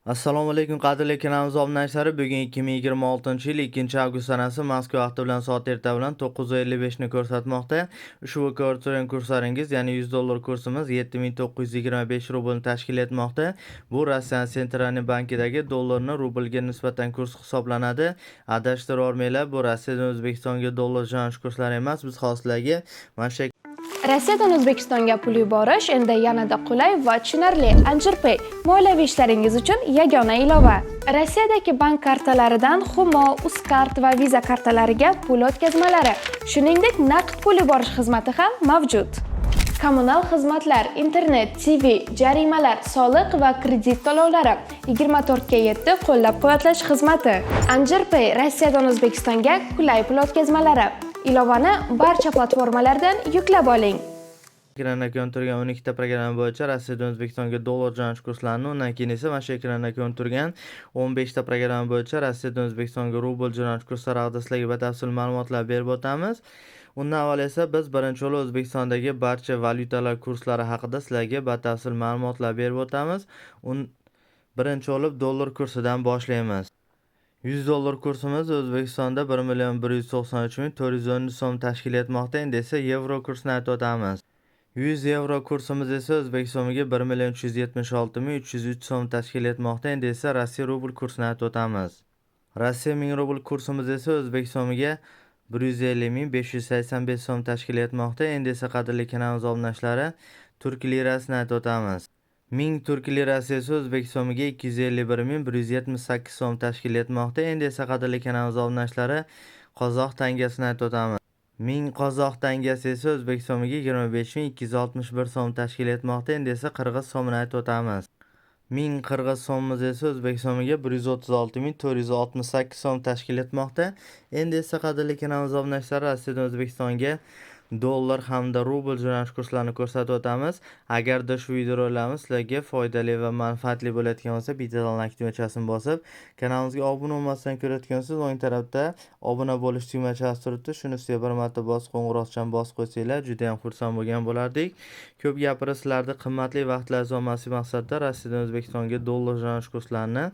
Assalomu alaykum qadrli kanalimiz obunachilari. Bugun 2026-yil 2-avgust sanasi Moskva vaqti bilan soat erta bilan 9:55 ni ko'rsatmoqda. Ushbu ko'rsatilgan kurslaringiz, ya'ni $100 kursimiz 7925 rublni tashkil etmoqda. Bu Rossiya Sentralniy bankidagi dollarni rublga nisbatan kurs hisoblanadi. Adashtirib olmanglar, bu Rossiyadan O'zbekistonga dollar jo'natish kurslari emas. Biz hozirlarga mana shu Rossiyadan O'zbekistonga pul yuborish endi yanada qulay va tushunarli. AnjirPay moliyaviy ishlaringiz uchun yagona ilova. Rossiyadagi bank kartalaridan Humo, Uzcard va Visa kartalariga pul o'tkazmalari, shuningdek naqd pul yuborish xizmati ham mavjud. Kommunal xizmatlar, internet, TV, jarimalar, soliq va kredit to'lovlari 24/7 qo'llab-quvvatlash xizmati. AnjirPay Rossiyadan O'zbekistonga qulay pul o'tkazmalari. Ilovani barcha platformalardan yuklab oling. ekranda ko'rinib turgan 12 ta programma bo'yicha Rossiyadan O'zbekistonga dollar jo'natish kurslarini, undan keyin esa mana shu ekranda ko'rinib turgan 15 ta programma bo'yicha Rossiyadan O'zbekistonga rubl jo'natish kurslari haqida sizlarga batafsil ma'lumotlar berib o'tamiz. Undan avval esa biz birinchi yo'l O'zbekistondagi barcha valyutalar kurslari haqida sizlarga batafsil ma'lumotlar berib o'tamiz. Birinchi yo'l dollar kursidan boshlaymiz. $100 kursimiz O'zbekistonda 1,193,410 so'm tashkil etmoqda. Endi esa yevro kursini aytib o'tamiz. 100 yevro kursimiz esa O'zbek so'miga 1,376,303 so'm tashkil etmoqda. Endi esa Rossiya rubl kursini aytib o'tamiz. Rossiya 1000 rubl kursimiz esa O'zbek so'miga 150,585 so'm tashkil etmoqda. Endi esa qadrli kanalimiz obunachilari turk lirasini aytib o'tamiz. 1000 turk lirasi esa O'zbek so'miga 251,178 so'm tashkil etmoqda. Endi esa qadrli kanalimiz obunachilari qozoq tangasini aytib o'tamiz. 1000 qozoq tangasi esa O'zbek so'miga 25,261 so'm tashkil etmoqda. Endi esa qirg'iz so'mini aytib o'tamiz. 1000 qirg'iz so'mimiz esa O'zbek so'miga 136,468 so'm tashkil etmoqda. Endi esa qadrli kanalimiz obunachilari Rossiyadan O'zbekistonga dollar hamda rubl jo'natish kurslarini ko'rsatib o'tamiz. Agarda shu videolarimiz sizlarga foydali va manfaatli bo'layotgan bo'lsa, bittadan like tugmachasini bosib, kanalimizga obuna bo'lmasdan ko'rayotgansiz, o'ng tarafda obuna bo'lish tugmachasi turibdi. Shuni ustiga bir marta bosib, qo'ng'iroqchani bosib qo'ysanglar, juda ham xursand bo'lgan bo'lardik. Ko'p gapirib sizlarni qimmatli vaqtlaringizni olmaslik maqsadida Rossiyadan O'zbekistonga dollar jo'natish kurslarini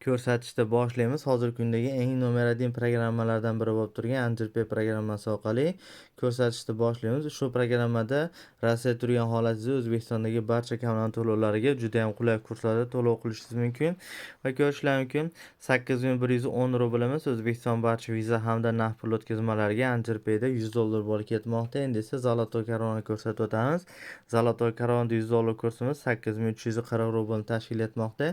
ko'rsatishda boshlaymiz. Hozirgi kundagi eng nomer 1 programmalardan biri bo'lib turgan AnjirPay programmasi orqali ko'rsatishda boshlaymiz. Ushbu programmada Rossiyada turgan holatingizni O'zbekistondagi barcha kommunal to'lovlariga juda ham qulay kurslarda to'lov qilishingiz mumkin va ko'rishingiz mumkin. 8110 rublimiz O'zbekiston barcha viza hamda naqd pul o'tkazmalariga AnjirPayda $100 bo'lib ketmoqda. Endi esa Zolotoy Koronani ko'rsatib o'tamiz. Zolotoy Koronada $100 kursimiz 8340 rublni tashkil etmoqda.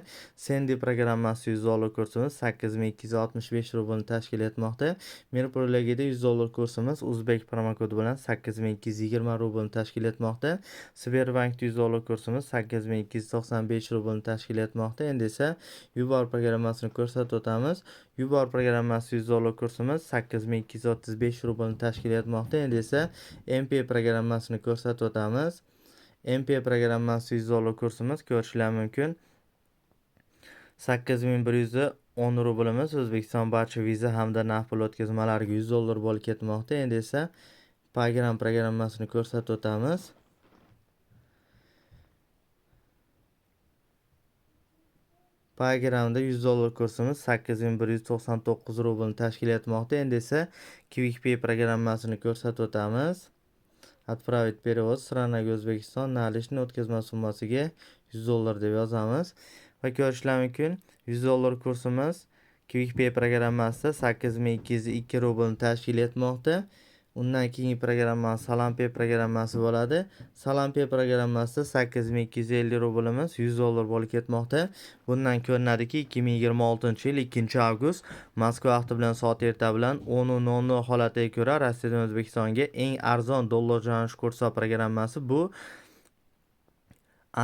Sendi programmasi $100 kursimiz 8265 rublni tashkil etmoqda. Mirpurlegida $100 kursimiz Uzbek promokodi bilan 8220 rublni tashkil etmoqda. Sberbankda $100 kursimiz 8295 rublni tashkil etmoqda. Endi esa Yubor programmasini ko'rsatib o'tamiz. Yubor programmasi $100 kursimiz 8235 rublni tashkil etmoqda. Endi esa MP programmasini ko'rsatib o'tamiz. MP programmasi $100 kursimiz ko'rishingiz mumkin 8110 rublimiz O'zbekiston barcha viza hamda naqd pul o'tkazmalariga $100 bo'lib ketmoqda. Endi esa Paygram programmasini ko'rsatib o'tamiz. Paygramda $100 kursimiz 8199 rublni tashkil etmoqda. Endi esa QuickPay programmasini ko'rsatib o'tamiz. Отправить перевод странаga O'zbekiston наличный o'tkazma summasiga $100 deb yozamiz va ko'rishingiz mumkin $100 kursimiz QuickPay programmasida 8202 rublni tashkil etmoqda. Undan keyingi programma SalamPay programmasi bo'ladi. SalamPay programmasida 8250 rublimiz $100 bo'lib ketmoqda. Bundan ko'rinadiki 2026-yil 2-avgust Moskva vaqti bilan soat erta bilan 10:00 holatiga ko'ra Rossiyadan O'zbekistonga eng arzon dollar jo'natish kursi programmasi bu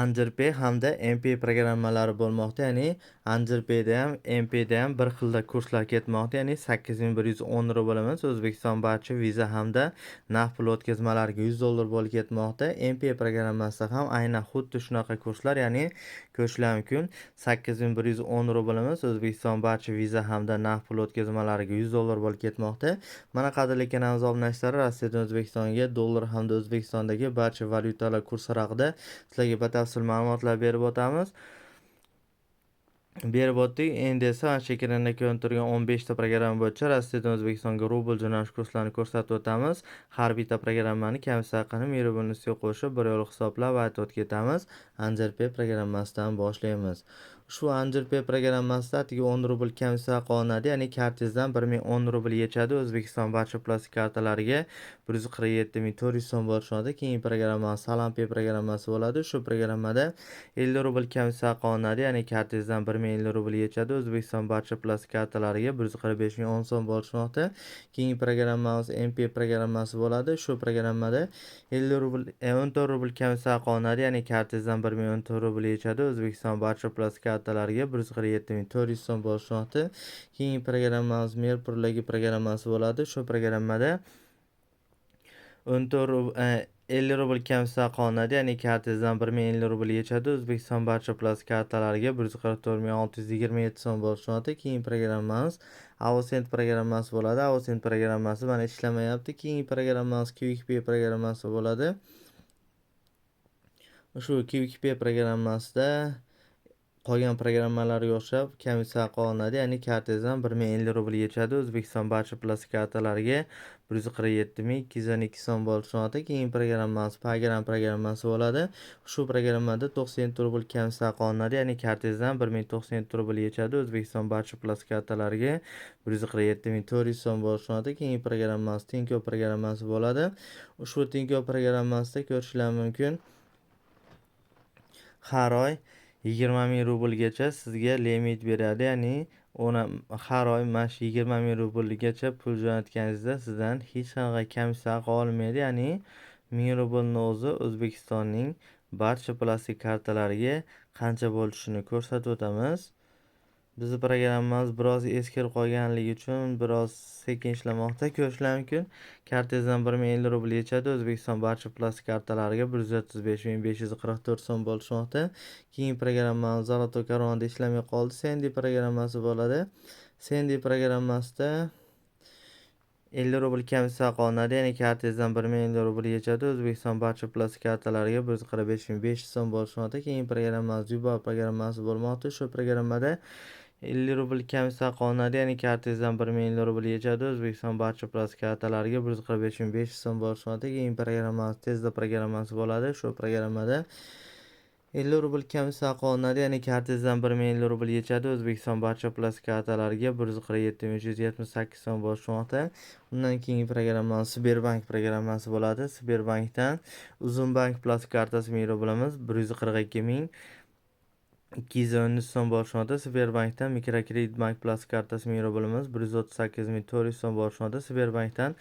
AnjirPay hamda MP programmalari bo'lmoqda. Ya'ni AnjirPayda ham MPda ham bir xilda kurslar ketmoqda. Ya'ni 8110 rublimiz O'zbekiston barcha viza hamda naqd pul o'tkazmalariga $100 bo'lib ketmoqda. MP programmasida ham aynan xuddi shunaqa kurslar, ya'ni ko'rishingiz mumkin 8110 rublimiz O'zbekiston barcha viza hamda naqd pul o'tkazmalariga $100 bo'lib ketmoqda. Mana qadrli kanalimiz obunachilari, Rossiyadan O'zbekistonga dollar hamda O'zbekistondagi barcha valyutalar kurslari haqida sizlarga batafsil ma'lumotlar berib o'tamiz. berib o'tdik. Endi esa mana shu ekranda ko'rinib turgan 15 ta programma bo'yicha Rossiyadan O'zbekistonga rubl jo'natish kurslarini ko'rsatib o'tamiz. Har bitta programmani kamsitma qilib, mirubelni ustiga qo'shib, bir yo'la hisoblab aytib o'tib ketamiz. Anjir Pay programmasidan boshlaymiz. Ushbu Anjir Pay programmasida atigi 10 rubl kamsitma qilinadi, ya'ni kartangizdan 1010 rubl yechadi. O'zbekiston barcha plastik kartalariga 147.400 so'm bo'lishadi. Keyingi programma Salom Pay programmasi bo'ladi. Shu programmada 50 rubl kamsitma qilinadi, ya'ni kartangizdan 1050 rubl yechadi. O'zbekiston barcha plastik kartalariga 145.010 so'm bo'lishmoqda. Keyingi programmamiz MP programmasi bo'ladi. Shu programmada 50 rubl 14 rubl kamsitma qilinadi, ya'ni kartangizdan 1014 rubl yechadi. O'zbekiston barcha plastik kartalariga 147.400 so'm bo'lishmoqda. Keyingi programmamiz Merpurdagi programmasi bo'ladi. Shu programmada 50 rubl kamsitma qilinadi, ya'ni kartangizdan 1050 rubl yechadi. O'zbekiston barcha plastik kartalariga 144.627 so'm bo'lishmoqda. Keyingi programmamiz Avosend programmasi bo'ladi. Avosend programmasi mana ishlamayapti. Keyingi programmamiz Quick Pay programmasi bo'ladi. Shu Quick Pay programmasida qolgan programmalarga o'xshab kamsitma qilinadi, ya'ni kartangizdan 1050 rubl yechadi. O'zbekiston barcha plastik kartalariga 147.202 so'm bo'lishmoqda. Keyingi programmamiz Paygram programmasi bo'ladi. Shu programmada 97 rubl kamsitma qilinadi, ya'ni kartangizdan 1097 rubl yechadi. O'zbekiston barcha plastik kartalariga 147.400 so'm bo'lishmoqda. Keyingi programmamiz Tinko programmasi bo'ladi. Ushbu Tinko programmasida ko'rishingiz mumkin, har oy 20.000 rublgacha sizga limit beradi, ya'ni har oy mana shu 20.000 rublgacha pul jo'natganingizda sizdan hech qanaqa kamsitma qolmaydi, ya'ni 1000 rublni o'zi O'zbekistonning barcha plastik kartalariga qancha bo'lishini ko'rsatib o'tamiz. Bizni programmamiz biroz eskirib qolganligi uchun biroz sekin ishlamoqda. Ko'rishingiz mumkin, kartangizdan 1050 rubl yechadi. O'zbekiston barcha plastik kartalariga 135.544 so'm bo'lishmoqda. Keyingi programmamiz Zolotoy karvonida ishlamay qoldi. Sendi programmasi bo'ladi. Sendi programmasida 50 rubl kamsitma qilinadi, ya'ni kartangizdan 1050 rubl yechadi. O'zbekiston barcha plastik kartalariga 145.500 so'm bo'lishmoqda. Keyingi programmamiz Yubo programmasi bo'lmoqda. Shu programmada 50 rubl kamsitma qilinadi, ya'ni kartangizdan 1050 rubl yechadi. O'zbekiston barcha plastik kartalariga 145.500 so'm bo'lishmoqda. Keyingi programmamiz Tezda programmasi bo'ladi. Shu programmada 50 rubl kamsitma qilinadi, ya'ni kartangizdan 1050 rubl yechadi. O'zbekiston barcha plastik kartalariga 147.378 so'm bo'lishmoqda. Undan keyingi programmamiz Sberbank programmasi bo'ladi. Sberbankdan Uzunbank plastik kartasi 1000 rublimiz 142.213 so'm bo'lishmoqda. Sberbankdan Mikrokredit bank plastik kartasi 1000 rublimiz 138.400 so'm bo'lishmoqda. Sberbankdan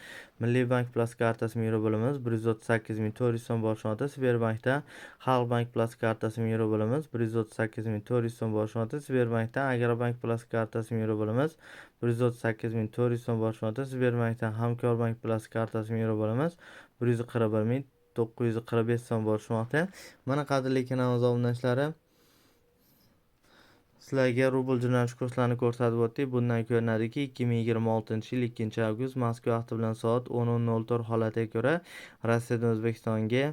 Milliy bank plastik kartasi 1000 rublimiz 138.400 so'm bo'lishmoqda. Sberbankdan Xalq bank plastik kartasi 1000 rublimiz 138.400 so'm bo'lishmoqda. Sberbankdan Agrobank plastik kartasi 1000 rublimiz 138.400 so'm bo'lishmoqda. Sberbankdan Hamkor bank plastik kartasi 1000 rublimiz 141.945 so'm bo'lishmoqda. Mana qadrli kanalimiz obunachilari, sizlarga rubl jo'natish kurslarini ko'rsatib o'tdik. Bundan ko'rinadiki, 2026-yil 2-avgust Moskva vaqti bilan soat 10:04 holatiga ko'ra Rossiyadan O'zbekistonga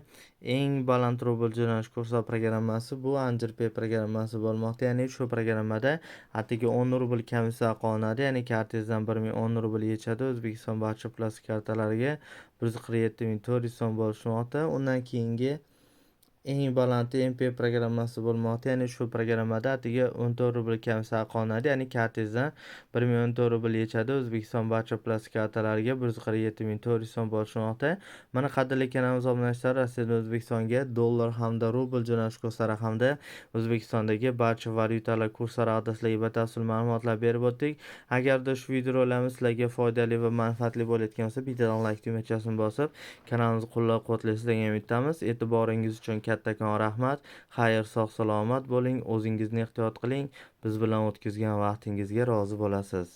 eng baland rubl jo'natish kursi programmasi bu Anjir Pay programmasi bo'lmoqda. Ya'ni shu programmada atigi 10 rubl kamsitma qilinadi, ya'ni kartangizdan 1010 rubl yechadi. O'zbekiston barcha plastik kartalariga 147.400 so'm bo'lishmoqda. Undan keyingi eng baland MP programmasi bo'lmoqda, ya'ni shu programmada atigi 14 rubl kamsitma qilinadi, ya'ni kartangizdan 1014 rubl yechadi. O'zbekiston barcha plastik kartalariga 147.400 so'm bo'lishmoqda. Mana qadrli kanalimiz obunachilari, Rossiyadan O'zbekistonga dollar hamda rubl jo'natish kurslari hamda O'zbekistondagi barcha valyutalar kurslari haqida sizlarga batafsil ma'lumotlar berib o'tdik. Agarda shu videolarimiz sizlarga foydali va manfaatli bo'layotgan bo'lsa, bittadan like tugmachasini bosib, kanalimizni qo'llab-quvvatlaysiz degan umiddamiz. E'tiboringiz uchun kattakon rahmat. Xayr, sog' salomat bo'ling, o'zingizni ehtiyot qiling. Biz bilan o'tkazgan vaqtingizga rozi bo'lasiz.